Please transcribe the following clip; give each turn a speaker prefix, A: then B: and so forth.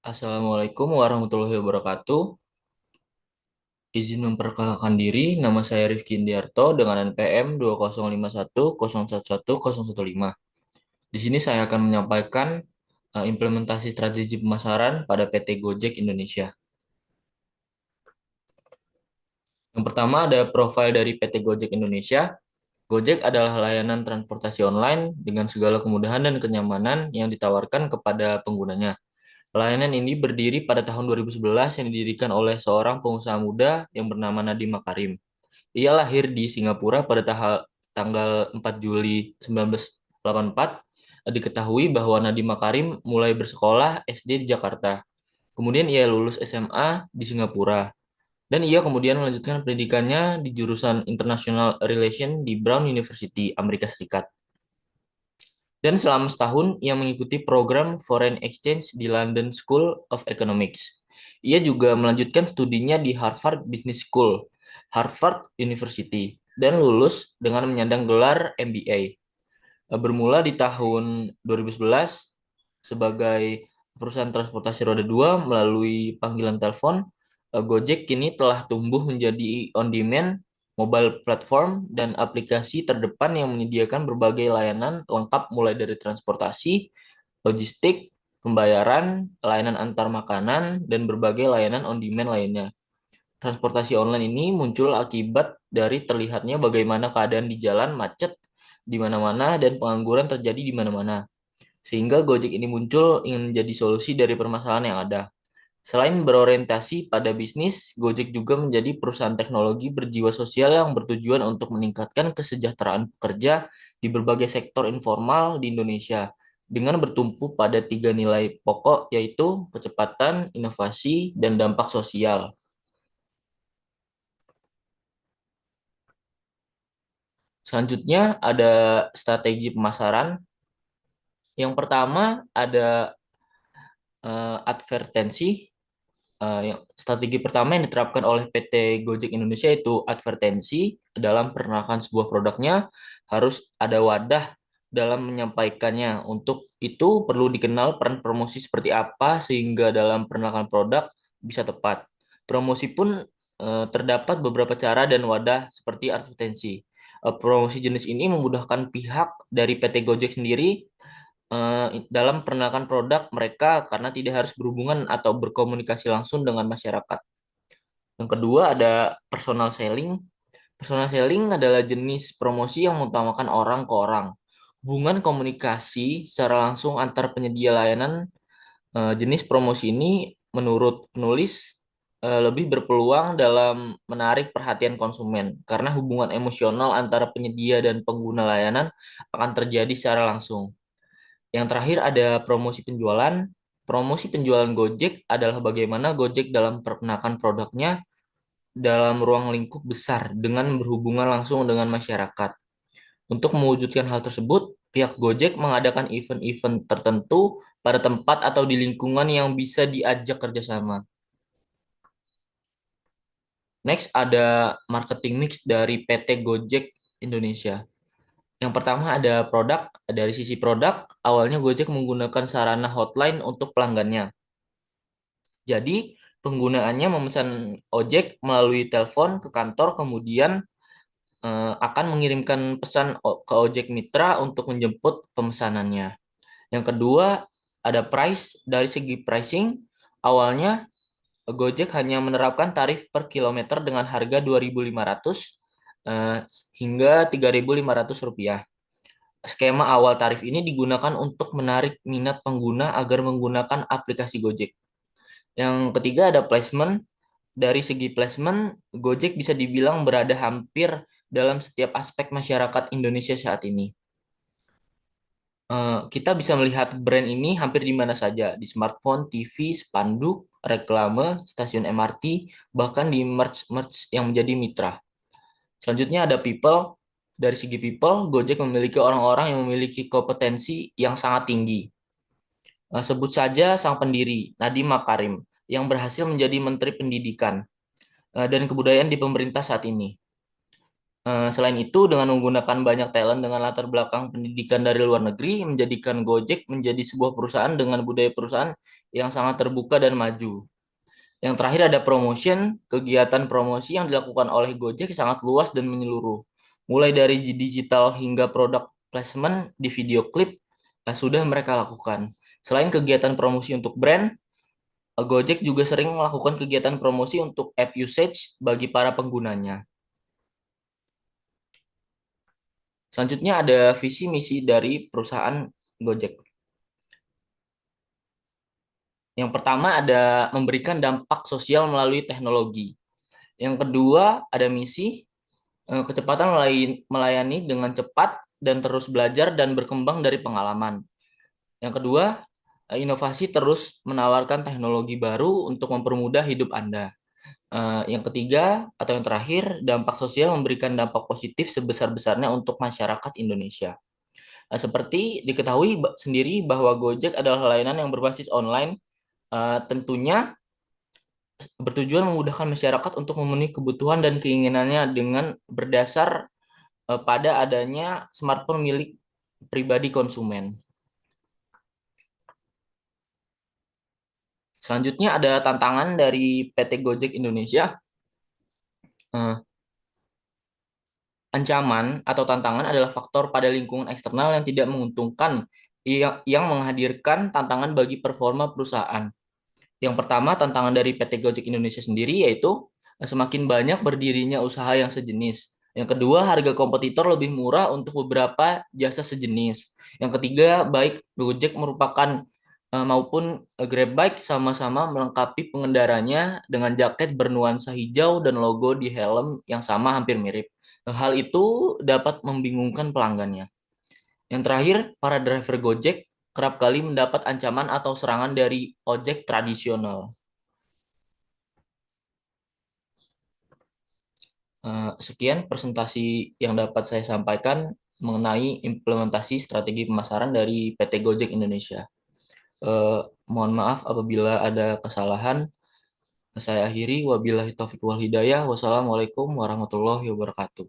A: Assalamualaikum warahmatullahi wabarakatuh. Izin memperkenalkan diri, nama saya Rifki Indiarto dengan NPM 2051011015. Di sini saya akan menyampaikan implementasi strategi pemasaran pada PT Gojek Indonesia. Yang pertama ada profil dari PT Gojek Indonesia. Gojek adalah layanan transportasi online dengan segala kemudahan dan kenyamanan yang ditawarkan kepada penggunanya. Layanan ini berdiri pada tahun 2011 yang didirikan oleh seorang pengusaha muda yang bernama Nadiem Makarim. Ia lahir di Singapura pada tanggal 4 Juli 1984. Diketahui bahwa Nadiem Makarim mulai bersekolah SD di Jakarta. Kemudian ia lulus SMA di Singapura. Dan ia kemudian melanjutkan pendidikannya di jurusan International Relations di Brown University, Amerika Serikat. Dan selama setahun, ia mengikuti program Foreign Exchange di London School of Economics. Ia juga melanjutkan studinya di Harvard Business School, Harvard University, dan lulus dengan menyandang gelar MBA. Bermula di tahun 2011 sebagai perusahaan transportasi roda 2 melalui panggilan telepon, Gojek kini telah tumbuh menjadi on-demand mobile platform dan aplikasi terdepan yang menyediakan berbagai layanan lengkap mulai dari transportasi, logistik, pembayaran, layanan antar makanan, dan berbagai layanan on-demand lainnya. Transportasi online ini muncul akibat dari terlihatnya bagaimana keadaan di jalan macet di mana-mana dan pengangguran terjadi di mana-mana. Sehingga Gojek ini muncul ingin menjadi solusi dari permasalahan yang ada. Selain berorientasi pada bisnis, Gojek juga menjadi perusahaan teknologi berjiwa sosial yang bertujuan untuk meningkatkan kesejahteraan pekerja di berbagai sektor informal di Indonesia dengan bertumpu pada tiga nilai pokok yaitu kecepatan, inovasi, dan dampak sosial. Selanjutnya ada strategi pemasaran. Yang pertama ada advertensi. Yang strategi pertama yang diterapkan oleh PT Gojek Indonesia itu advertensi dalam perkenalkan sebuah produknya harus ada wadah dalam menyampaikannya. Untuk itu perlu dikenal peran promosi seperti apa sehingga dalam perkenalkan produk bisa tepat. Promosi pun terdapat beberapa cara dan wadah seperti advertensi. Promosi jenis ini memudahkan pihak dari PT Gojek sendiri dalam perkenalkan produk mereka karena tidak harus berhubungan atau berkomunikasi langsung dengan masyarakat. Yang kedua ada personal selling. Personal selling adalah jenis promosi yang mengutamakan orang ke orang. Hubungan komunikasi secara langsung antar penyedia layanan. Jenis promosi ini menurut penulis lebih berpeluang dalam menarik perhatian konsumen karena hubungan emosional antara penyedia dan pengguna layanan akan terjadi secara langsung. Yang terakhir ada promosi penjualan. Promosi penjualan Gojek adalah bagaimana Gojek dalam memperkenalkan produknya dalam ruang lingkup besar dengan berhubungan langsung dengan masyarakat. Untuk mewujudkan hal tersebut, pihak Gojek mengadakan event-event tertentu pada tempat atau di lingkungan yang bisa diajak kerjasama. Next ada marketing mix dari PT Gojek Indonesia. Yang pertama ada produk. Dari sisi produk, awalnya Gojek menggunakan sarana hotline untuk pelanggannya. Jadi, penggunaannya memesan ojek melalui telepon ke kantor, kemudian akan mengirimkan pesan ke ojek mitra untuk menjemput pemesanannya. Yang kedua, ada price. Dari segi pricing, awalnya Gojek hanya menerapkan tarif per kilometer dengan harga 2.500 hingga 3.500 rupiah. Skema awal tarif ini digunakan untuk menarik minat pengguna agar menggunakan aplikasi Gojek. Yang ketiga ada placement. Dari segi placement, Gojek bisa dibilang berada hampir dalam setiap aspek masyarakat Indonesia saat ini. Kita bisa melihat brand ini hampir di mana saja, di smartphone, TV, spanduk, reklame, stasiun MRT, bahkan di merch-merch yang menjadi mitra. Selanjutnya ada people. Dari segi people, Gojek memiliki orang-orang yang memiliki kompetensi yang sangat tinggi. Sebut saja sang pendiri, Nadiem Makarim, yang berhasil menjadi Menteri Pendidikan dan Kebudayaan di pemerintah saat ini. Selain itu, dengan menggunakan banyak talent dengan latar belakang pendidikan dari luar negeri, menjadikan Gojek menjadi sebuah perusahaan dengan budaya perusahaan yang sangat terbuka dan maju. Yang terakhir ada promotion, kegiatan promosi yang dilakukan oleh Gojek sangat luas dan menyeluruh. Mulai dari digital hingga produk placement di video klip sudah mereka lakukan. Selain kegiatan promosi untuk brand, Gojek juga sering melakukan kegiatan promosi untuk app usage bagi para penggunanya. Selanjutnya ada visi misi dari perusahaan Gojek. Yang pertama ada memberikan dampak sosial melalui teknologi. Yang kedua ada misi kecepatan melayani dengan cepat dan terus belajar dan berkembang dari pengalaman. Yang kedua, inovasi terus menawarkan teknologi baru untuk mempermudah hidup Anda. Yang ketiga atau yang terakhir, dampak sosial memberikan dampak positif sebesar-besarnya untuk masyarakat Indonesia. Seperti diketahui sendiri bahwa Gojek adalah layanan yang berbasis online, tentunya bertujuan memudahkan masyarakat untuk memenuhi kebutuhan dan keinginannya dengan berdasar pada adanya smartphone milik pribadi konsumen. Selanjutnya ada tantangan dari PT Gojek Indonesia. Eh, Ancaman atau tantangan adalah faktor pada lingkungan eksternal yang tidak menguntungkan, yang menghadirkan tantangan bagi performa perusahaan. Yang pertama, tantangan dari PT Gojek Indonesia sendiri yaitu semakin banyak berdirinya usaha yang sejenis. Yang kedua, harga kompetitor lebih murah untuk beberapa jasa sejenis. Yang ketiga, baik Gojek merupakan maupun Grab Bike sama-sama melengkapi pengendaranya dengan jaket bernuansa hijau dan logo di helm yang sama hampir mirip. Hal itu dapat membingungkan pelanggannya. Yang terakhir, para driver Gojek kerap kali mendapat ancaman atau serangan dari ojek tradisional. Sekian presentasi yang dapat saya sampaikan mengenai implementasi strategi pemasaran dari PT Gojek Indonesia. Eh, Mohon maaf apabila ada kesalahan. Saya akhiri. Wabillahi taufiq wal hidayah. Wassalamualaikum warahmatullahi wabarakatuh.